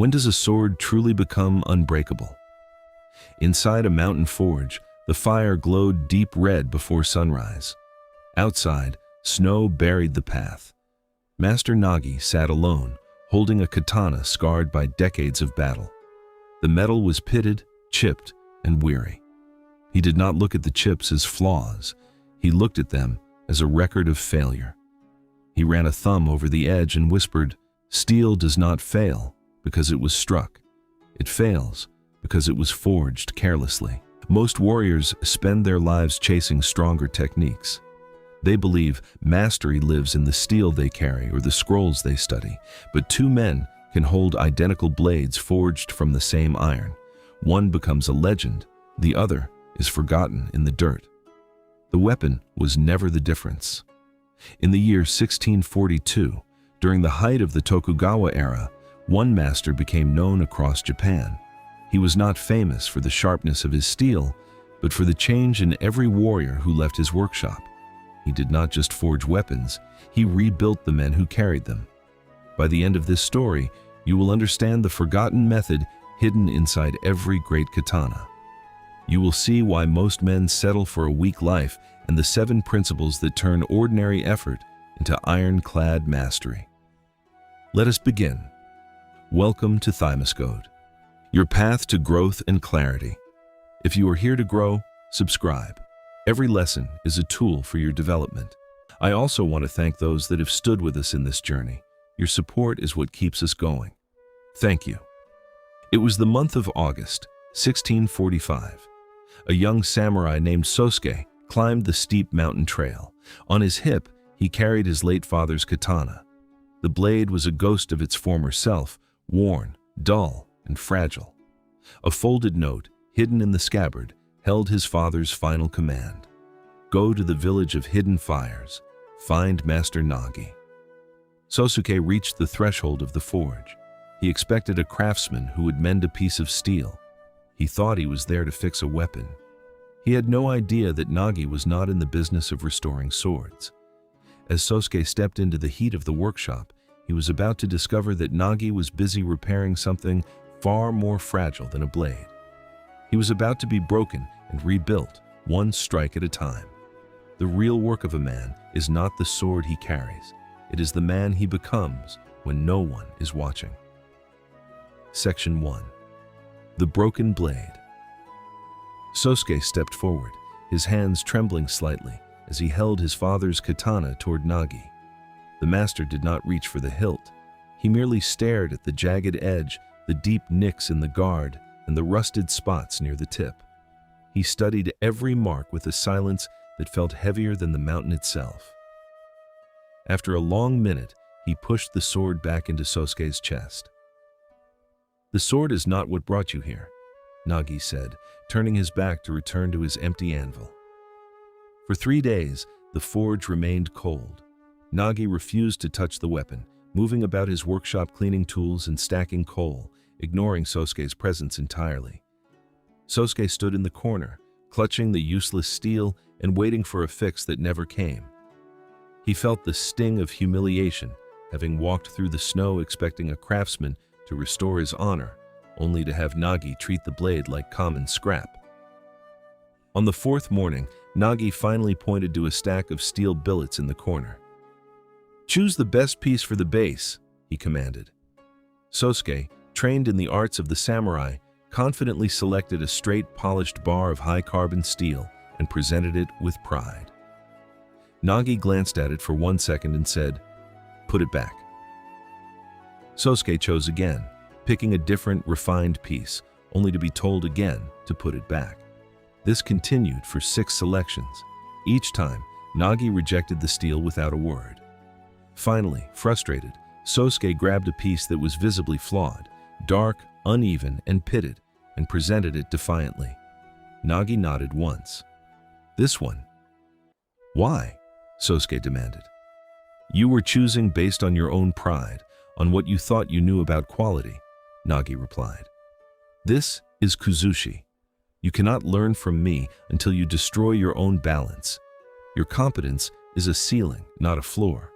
When does a sword truly become unbreakable? Inside a mountain forge, the fire glowed deep red before sunrise. Outside, snow buried the path. Master Nagi sat alone, holding a katana scarred by decades of battle. The metal was pitted, chipped, and weary. He did not look at the chips as flaws. He looked at them as a record of failure. He ran a thumb over the edge and whispered, "Steel does not fail because it was struck. It fails because it was forged carelessly." Most warriors spend their lives chasing stronger techniques. They believe mastery lives in the steel they carry or the scrolls they study, but two men can hold identical blades forged from the same iron. One becomes a legend, the other is forgotten in the dirt. The weapon was never the difference. In the year 1642, during the height of the Tokugawa era, one master became known across Japan. He was not famous for the sharpness of his steel, but for the change in every warrior who left his workshop. He did not just forge weapons, he rebuilt the men who carried them. By the end of this story, you will understand the forgotten method hidden inside every great katana. You will see why most men settle for a weak life and the 7 principles that turn ordinary effort into ironclad mastery. Let us begin. Welcome to Thymus Code, your path to growth and clarity. If you are here to grow, subscribe. Every lesson is a tool for your development. I also want to thank those that have stood with us in this journey. Your support is what keeps us going. Thank you. It was the month of August, 1645. A young samurai named Sosuke climbed the steep mountain trail. On his hip, he carried his late father's katana. The blade was a ghost of its former self, worn, dull, and fragile. A folded note, hidden in the scabbard, held his father's final command. Go to the village of hidden fires. Find Master Nagi. Sosuke reached the threshold of the forge. He expected a craftsman who would mend a piece of steel. He thought he was there to fix a weapon. He had no idea that Nagi was not in the business of restoring swords. As Sosuke stepped into the heat of the workshop, he was about to discover that Nagi was busy repairing something far more fragile than a blade. He was about to be broken and rebuilt, one strike at a time. The real work of a man is not the sword he carries. It is the man he becomes when no one is watching. Section 1. The Broken Blade. Sosuke stepped forward, his hands trembling slightly as he held his father's katana toward Nagi. The master did not reach for the hilt. He merely stared at the jagged edge, the deep nicks in the guard, and the rusted spots near the tip. He studied every mark with a silence that felt heavier than the mountain itself. After a long minute, he pushed the sword back into Sosuke's chest. "The sword is not what brought you here," Nagi said, turning his back to return to his empty anvil. For 3 days, the forge remained cold. Nagi refused to touch the weapon, moving about his workshop cleaning tools and stacking coal, ignoring Sosuke's presence entirely. Sosuke stood in the corner, clutching the useless steel and waiting for a fix that never came. He felt the sting of humiliation, having walked through the snow expecting a craftsman to restore his honor, only to have Nagi treat the blade like common scrap. On the 4th morning, Nagi finally pointed to a stack of steel billets in the corner. "Choose the best piece for the base," he commanded. Sosuke, trained in the arts of the samurai, confidently selected a straight, polished bar of high-carbon steel and presented it with pride. Nagi glanced at it for 1 second and said, "Put it back." Sosuke chose again, picking a different, refined piece, only to be told again to put it back. This continued for 6 selections. Each time, Nagi rejected the steel without a word. Finally, frustrated, Sosuke grabbed a piece that was visibly flawed, dark, uneven, and pitted, and presented it defiantly. Nagi nodded once. "This one." "Why?" Sosuke demanded. "You were choosing based on your own pride, on what you thought you knew about quality," Nagi replied. "This is Kuzushi. You cannot learn from me until you destroy your own balance. Your competence is a ceiling, not a floor.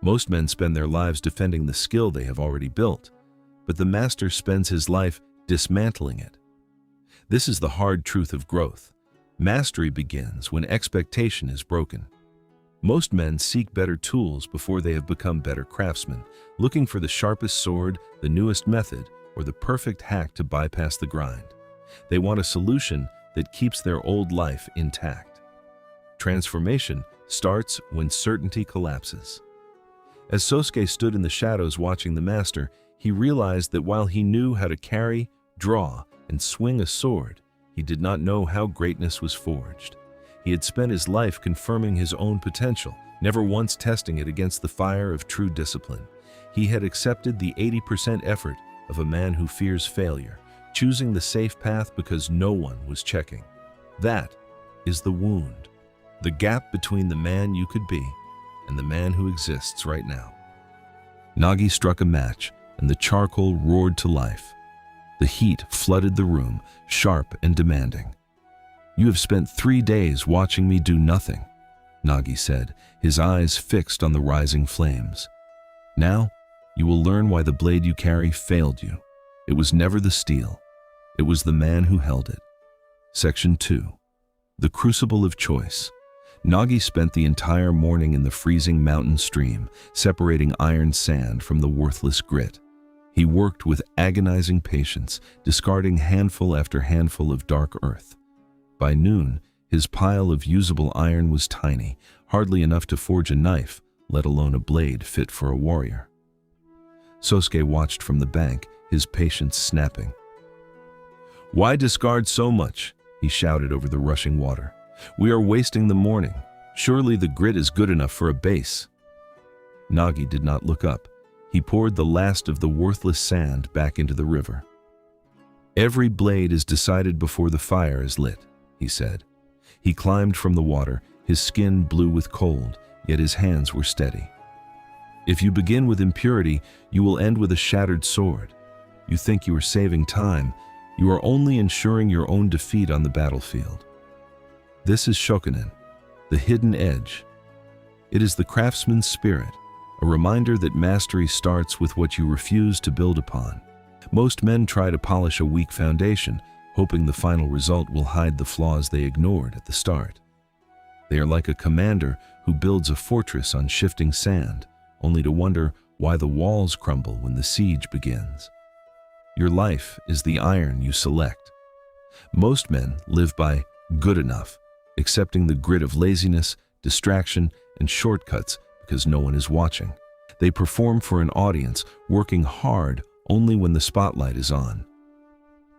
Most men spend their lives defending the skill they have already built. but the master spends his life dismantling it. This is the hard truth of growth. Mastery begins when expectation is broken. Most men seek better tools before they have become better craftsmen, looking for the sharpest sword, the newest method, or the perfect hack to bypass the grind. They want a solution that keeps their old life intact. Transformation starts when certainty collapses. As Sosuke stood in the shadows watching the master, he realized that while he knew how to carry, draw, and swing a sword, he did not know how greatness was forged. He had spent his life confirming his own potential, never once testing it against the fire of true discipline. He had accepted the 80% effort of a man who fears failure, choosing the safe path because no one was checking. That is the wound, the gap between the man you could be and the man who exists right now. Nagi struck a match, and the charcoal roared to life. The heat flooded the room, sharp and demanding. "You have spent 3 days watching me do nothing," Nagi said, his eyes fixed on the rising flames. "Now, you will learn why the blade you carry failed you. It was never the steel. It was the man who held it." Section 2. The Crucible of Choice. Nagi spent the entire morning in the freezing mountain stream, separating iron sand from the worthless grit. He worked with agonizing patience, discarding handful after handful of dark earth. By noon, his pile of usable iron was tiny, hardly enough to forge a knife, let alone a blade fit for a warrior. Sosuke watched from the bank, his patience snapping. "Why discard so much?" he shouted over the rushing water. "We are wasting the morning. Surely the grit is good enough for a base." Nagi did not look up. He poured the last of the worthless sand back into the river. "Every blade is decided before the fire is lit," he said. He climbed from the water, his skin blue with cold, yet his hands were steady. "If you begin with impurity, you will end with a shattered sword. You think you are saving time. You are only ensuring your own defeat on the battlefield. This is Shokunin, the hidden edge. It is the craftsman's spirit, a reminder that mastery starts with what you refuse to build upon. Most men try to polish a weak foundation, hoping the final result will hide the flaws they ignored at the start. They are like a commander who builds a fortress on shifting sand, only to wonder why the walls crumble when the siege begins. Your life is the iron you select. Most men live by good enough, accepting the grit of laziness, distraction, and shortcuts because no one is watching. They perform for an audience, working hard only when the spotlight is on.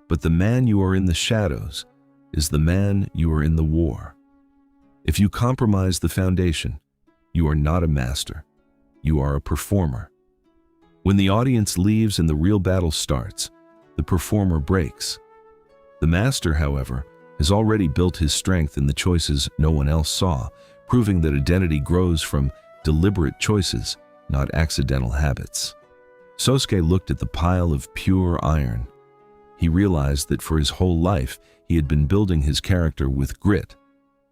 But the man you are in the shadows is the man you are in the war. If you compromise the foundation, you are not a master. You are a performer. When the audience leaves and the real battle starts, the performer breaks. The master, however, has already built his strength in the choices no one else saw, proving that identity grows from deliberate choices, not accidental habits. Sosuke looked at the pile of pure iron. He realized that for his whole life, he had been building his character with grit,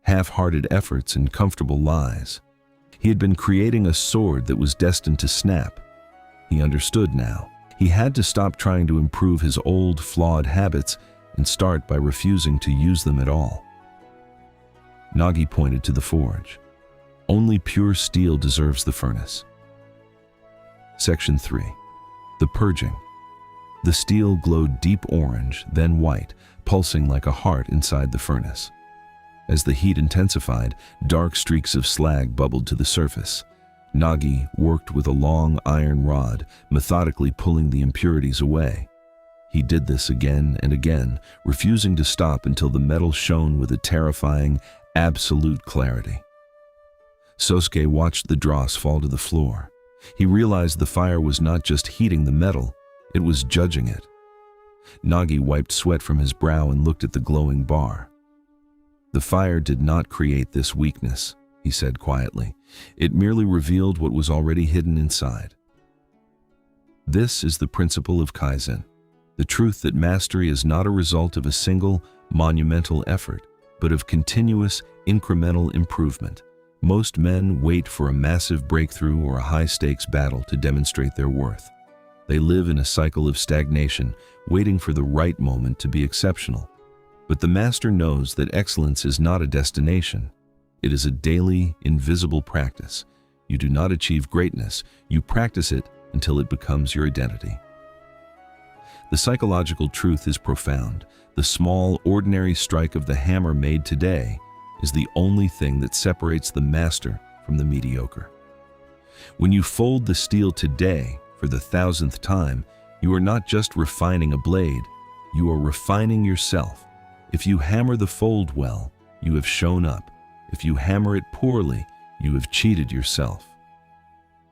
half-hearted efforts, and comfortable lies. He had been creating a sword that was destined to snap. He understood now. He had to stop trying to improve his old, flawed habits and start by refusing to use them at all. Nagi pointed to the forge. Only pure steel deserves the furnace. Section 3. The Purging. The steel glowed deep orange, then white, pulsing like a heart inside the furnace. As the heat intensified, dark streaks of slag bubbled to the surface. Nagi worked with a long iron rod, methodically pulling the impurities away. He did this again and again, refusing to stop until the metal shone with a terrifying, absolute clarity. Sosuke watched the dross fall to the floor. He realized the fire was not just heating the metal, it was judging it. Nagi wiped sweat from his brow and looked at the glowing bar. "The fire did not create this weakness," he said quietly. "It merely revealed what was already hidden inside." This is the principle of Kaizen, the truth that mastery is not a result of a single, monumental effort, but of continuous, incremental improvement. Most men wait for a massive breakthrough or a high-stakes battle to demonstrate their worth. They live in a cycle of stagnation, waiting for the right moment to be exceptional. But the master knows that excellence is not a destination. It is a daily, invisible practice. You do not achieve greatness, you practice it until it becomes your identity. The psychological truth is profound. The small, ordinary strike of the hammer made today is the only thing that separates the master from the mediocre. When you fold the steel today for the 1000th time, you are not just refining a blade, you are refining yourself. If you hammer the fold well, you have shown up. If you hammer it poorly, you have cheated yourself.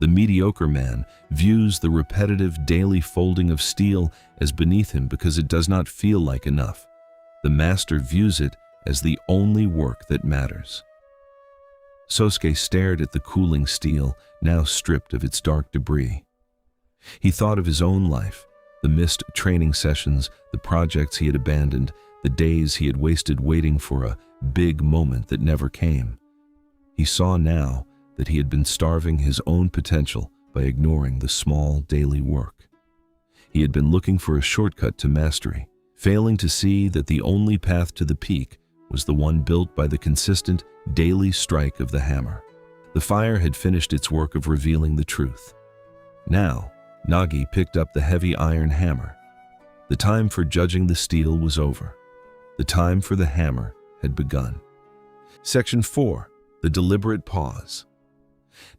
The mediocre man views the repetitive daily folding of steel as beneath him because it does not feel like enough. The master views it as the only work that matters. Sosuke stared at the cooling steel, now stripped of its dark debris. He thought of his own life, the missed training sessions, the projects he had abandoned, the days he had wasted waiting for a big moment that never came. He saw now that he had been starving his own potential by ignoring the small daily work. He had been looking for a shortcut to mastery, failing to see that the only path to the peak was the one built by the consistent daily strike of the hammer. The fire had finished its work of revealing the truth. Now, Nagi picked up the heavy iron hammer. The time for judging the steel was over. The time for the hammer had begun. Section 4. The deliberate pause.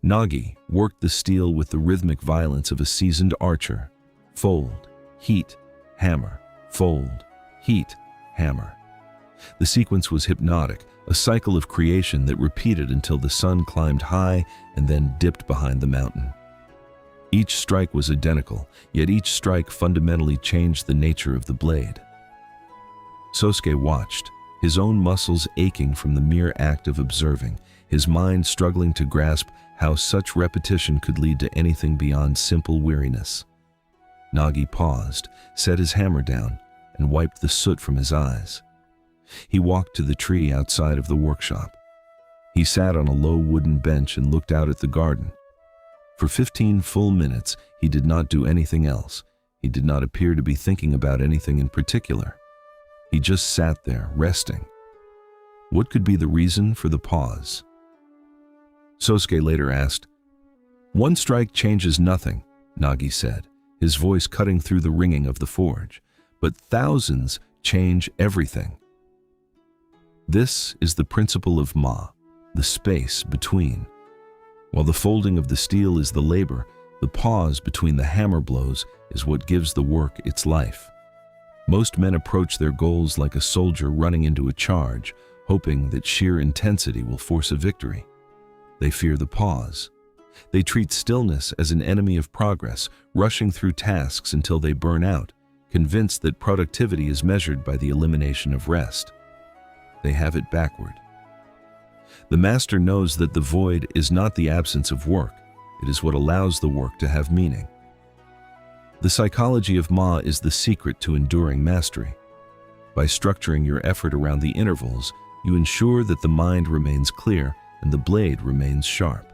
Nagi worked the steel with the rhythmic violence of a seasoned archer. Fold, heat, hammer, fold, heat, hammer. The sequence was hypnotic, a cycle of creation that repeated until the sun climbed high and then dipped behind the mountain. Each strike was identical, yet each strike fundamentally changed the nature of the blade. Sosuke watched, his own muscles aching from the mere act of observing, his mind struggling to grasp how such repetition could lead to anything beyond simple weariness. Nagi paused, set his hammer down, and wiped the soot from his eyes. He walked to the tree outside of the workshop. He sat on a low wooden bench and looked out at the garden. For 15 full minutes, he did not do anything else. He did not appear to be thinking about anything in particular. He just sat there, resting. What could be the reason for the pause? Sosuke later asked. "One strike changes nothing," Nagi said, his voice cutting through the ringing of the forge. "But thousands change everything." This is the principle of Ma, the space between. While the folding of the steel is the labor, the pause between the hammer blows is what gives the work its life. Most men approach their goals like a soldier running into a charge, hoping that sheer intensity will force a victory. They fear the pause. They treat stillness as an enemy of progress, rushing through tasks until they burn out, convinced that productivity is measured by the elimination of rest. They have it backward. The master knows that the void is not the absence of work, it is what allows the work to have meaning. The psychology of Ma is the secret to enduring mastery. By structuring your effort around the intervals, you ensure that the mind remains clear and the blade remains sharp.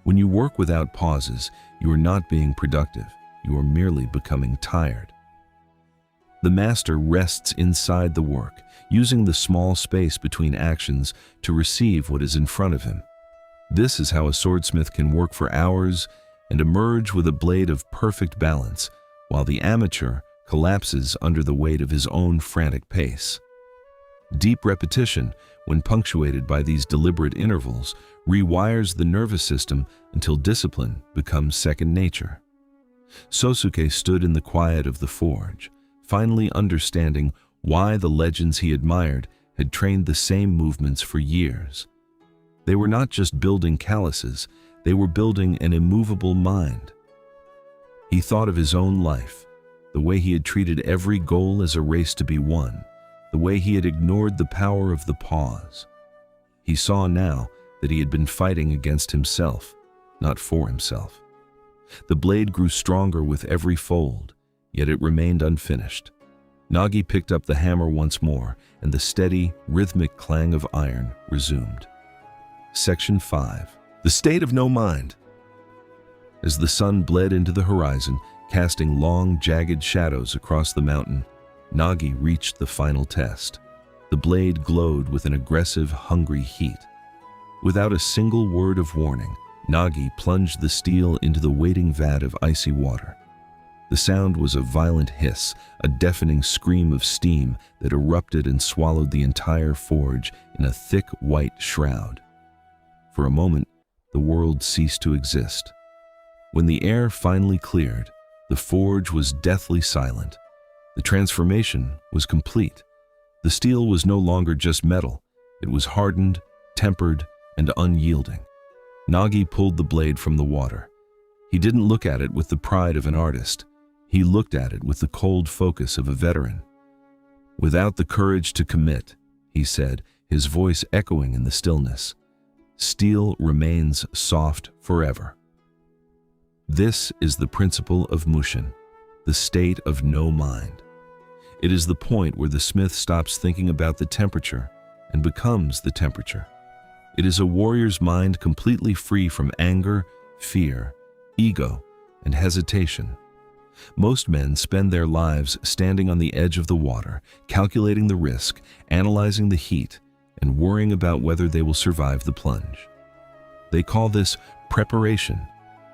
When you work without pauses, you are not being productive, you are merely becoming tired. The master rests inside the work, using the small space between actions to receive what is in front of him. This is how a swordsmith can work for hours and emerge with a blade of perfect balance, while the amateur collapses under the weight of his own frantic pace. Deep repetition, when punctuated by these deliberate intervals, rewires the nervous system until discipline becomes second nature. Sosuke stood in the quiet of the forge, finally understanding why the legends he admired had trained the same movements for years. They were not just building calluses, they were building an immovable mind. He thought of his own life, the way he had treated every goal as a race to be won, the way he had ignored the power of the pause. He saw now that he had been fighting against himself, not for himself. The blade grew stronger with every fold, yet it remained unfinished. Nagi picked up the hammer once more, and the steady, rhythmic clang of iron resumed. Section 5. The state of no mind. As the sun bled into the horizon, Casting long, jagged shadows across the mountain, Nagi reached the final test. The blade glowed with an aggressive, hungry heat. Without a single word of warning, Nagi plunged the steel into the waiting vat of icy water. The sound was a violent hiss, a deafening scream of steam that erupted and swallowed the entire forge in a thick white shroud. For a moment, the world ceased to exist. When the air finally cleared, the forge was deathly silent. The transformation was complete. The steel was no longer just metal. It was hardened, tempered, and unyielding. Nagi pulled the blade from the water. He didn't look at it with the pride of an artist. He looked at it with the cold focus of a veteran. "Without the courage to commit," he said, his voice echoing in the stillness, "steel remains soft forever." This is the principle of Mushin, the state of no mind. It is the point where the smith stops thinking about the temperature and becomes the temperature. It is a warrior's mind completely free from anger, fear, ego, and hesitation. Most men spend their lives standing on the edge of the water, calculating the risk, analyzing the heat, and worrying about whether they will survive the plunge. They call this preparation,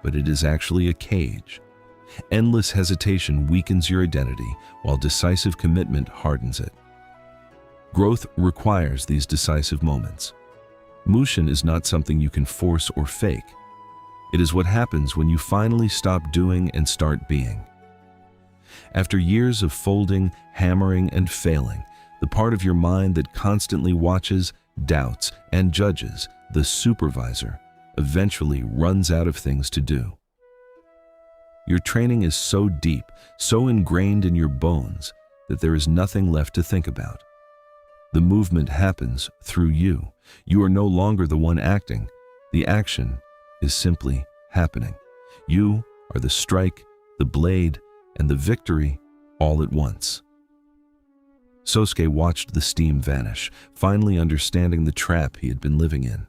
but it is actually a cage. Endless hesitation weakens your identity, while decisive commitment hardens it. Growth requires these decisive moments. Mushin is not something you can force or fake. It is what happens when you finally stop doing and start being. After years of folding, hammering, and failing, the part of your mind that constantly watches, doubts, and judges, the supervisor, eventually runs out of things to do. Your training is so deep, so ingrained in your bones, that there is nothing left to think about. The movement happens through you. You are no longer the one acting. The action is simply happening. You are the strike, the blade, and the victory all at once. Sosuke watched the steam vanish, finally understanding the trap he had been living in.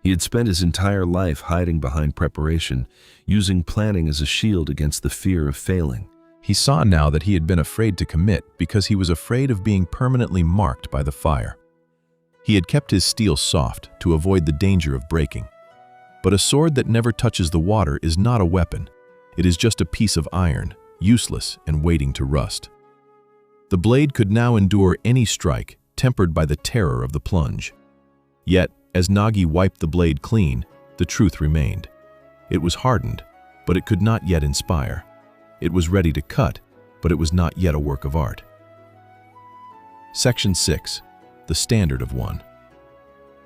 He had spent his entire life hiding behind preparation, using planning as a shield against the fear of failing. He saw now that he had been afraid to commit because he was afraid of being permanently marked by the fire. He had kept his steel soft to avoid the danger of breaking. But a sword that never touches the water is not a weapon. It is just a piece of iron, useless and waiting to rust. The blade could now endure any strike, tempered by the terror of the plunge. Yet, as Nagi wiped the blade clean, the truth remained. It was hardened, but it could not yet inspire. It was ready to cut, but it was not yet a work of art. Section 6. The Standard of One.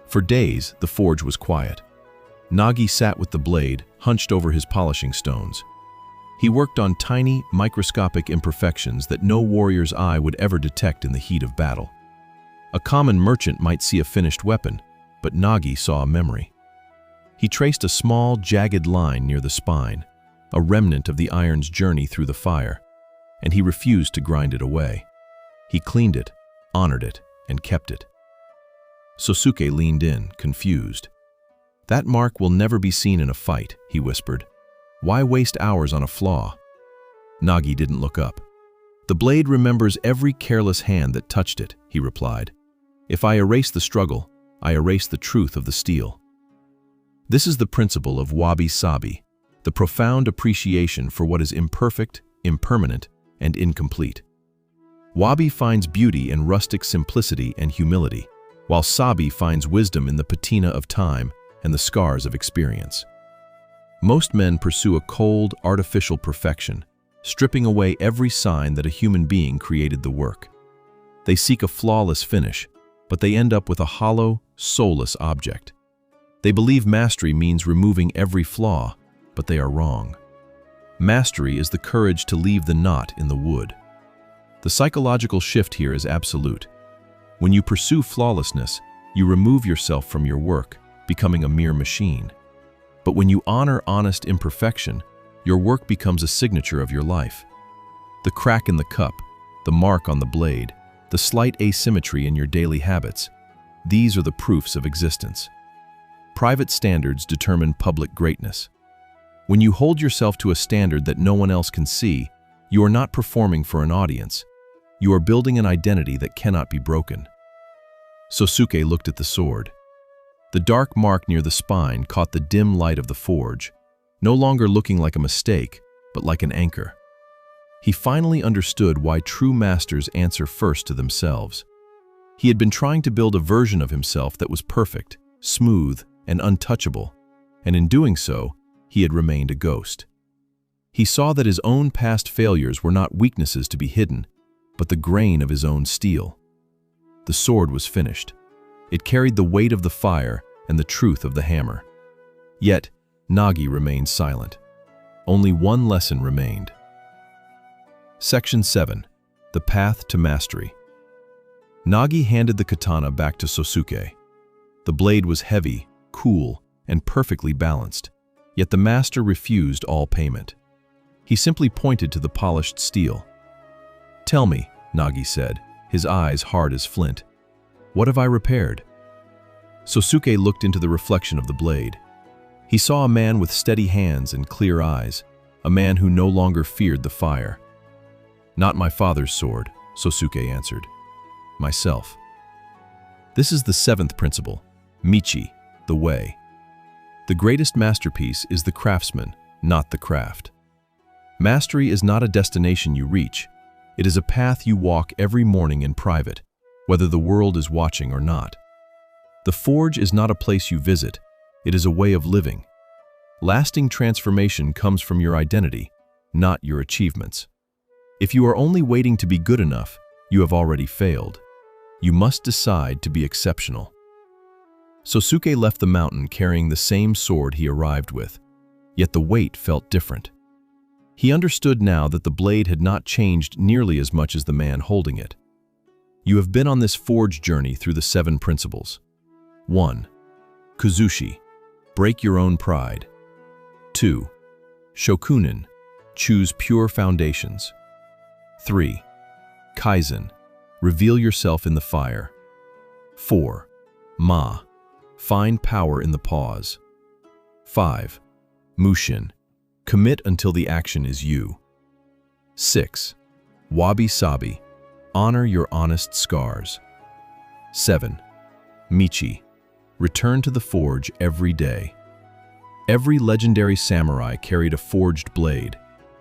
For days, the forge was quiet. Nagi sat with the blade, hunched over his polishing stones. He worked on tiny, microscopic imperfections that no warrior's eye would ever detect in the heat of battle. A common merchant might see a finished weapon, but Nagi saw a memory. He traced a small, jagged line near the spine, a remnant of the iron's journey through the fire, and he refused to grind it away. He cleaned it, honored it, and kept it. Sosuke leaned in, confused. "That mark will never be seen in a fight," he whispered. "Why waste hours on a flaw?" Nagi didn't look up. "The blade remembers every careless hand that touched it," he replied. "If I erase the struggle, I erase the truth of the steel." This is the principle of Wabi-Sabi, the profound appreciation for what is imperfect, impermanent, and incomplete. Wabi finds beauty in rustic simplicity and humility, while Sabi finds wisdom in the patina of time and the scars of experience. Most men pursue a cold, artificial perfection, stripping away every sign that a human being created the work. They seek a flawless finish, but they end up with a hollow, soulless object. They believe mastery means removing every flaw, but they are wrong. Mastery is the courage to leave the knot in the wood. The psychological shift here is absolute. When you pursue flawlessness, you remove yourself from your work, becoming a mere machine. But when you honor honest imperfection, your work becomes a signature of your life. The crack in the cup, the mark on the blade, the slight asymmetry in your daily habits, these are the proofs of existence. Private standards determine public greatness. When you hold yourself to a standard that no one else can see, you are not performing for an audience. You are building an identity that cannot be broken. Sosuke looked at the sword. The dark mark near the spine caught the dim light of the forge, no longer looking like a mistake, but like an anchor. He finally understood why true masters answer first to themselves. He had been trying to build a version of himself that was perfect, smooth, and untouchable, and in doing so, he had remained a ghost. He saw that his own past failures were not weaknesses to be hidden, but the grain of his own steel. The sword was finished. It carried the weight of the fire and the truth of the hammer. Yet, Nagi remained silent. Only one lesson remained. Section 7. The Path to Mastery. Nagi handed the katana back to Sosuke. The blade was heavy, cool, and perfectly balanced, yet the master refused all payment. He simply pointed to the polished steel. "Tell me," Nagi said, his eyes hard as flint. "What have I repaired?" Sosuke looked into the reflection of the blade. He saw a man with steady hands and clear eyes, a man who no longer feared the fire. "Not my father's sword," Sosuke answered. "Myself." This is the 7th principle, Michi, the way. The greatest masterpiece is the craftsman, not the craft. Mastery is not a destination you reach. It is a path you walk every morning in private, whether the world is watching or not. The forge is not a place you visit. It is a way of living. Lasting transformation comes from your identity, not your achievements. If you are only waiting to be good enough, you have already failed. You must decide to be exceptional. Sosuke left the mountain carrying the same sword he arrived with, yet the weight felt different. He understood now that the blade had not changed nearly as much as the man holding it. You have been on this forge journey through the 7 principles. 1. Kuzushi, break your own pride. 2. Shokunin, choose pure foundations. 3. Kaizen, reveal yourself in the fire. 4. Ma, find power in the pause. 5. Mushin, commit until the action is you. 6. Wabi-Sabi, honor your honest scars. 7. Michi, return to the forge every day. Every legendary samurai carried a forged blade,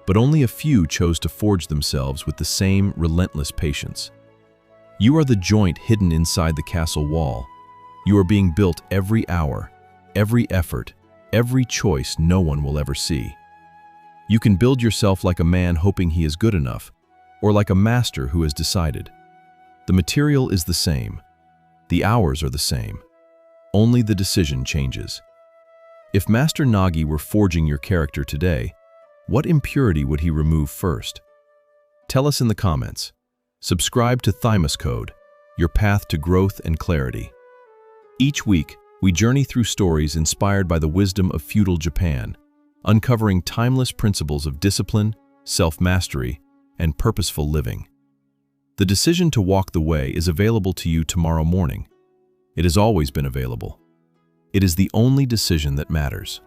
but only a few chose to forge themselves with the same relentless patience. You are the joint hidden inside the castle wall. You are being built every hour, every effort, every choice no one will ever see. You can build yourself like a man hoping he is good enough, or like a master who has decided. The material is the same. The hours are the same. Only the decision changes. If Master Nagi were forging your character today, what impurity would he remove first? Tell us in the comments. Subscribe to Thymus Code, your path to growth and clarity. Each week, we journey through stories inspired by the wisdom of feudal Japan, uncovering timeless principles of discipline, self-mastery, and purposeful living. The decision to walk the way is available to you tomorrow morning. It has always been available. It is the only decision that matters.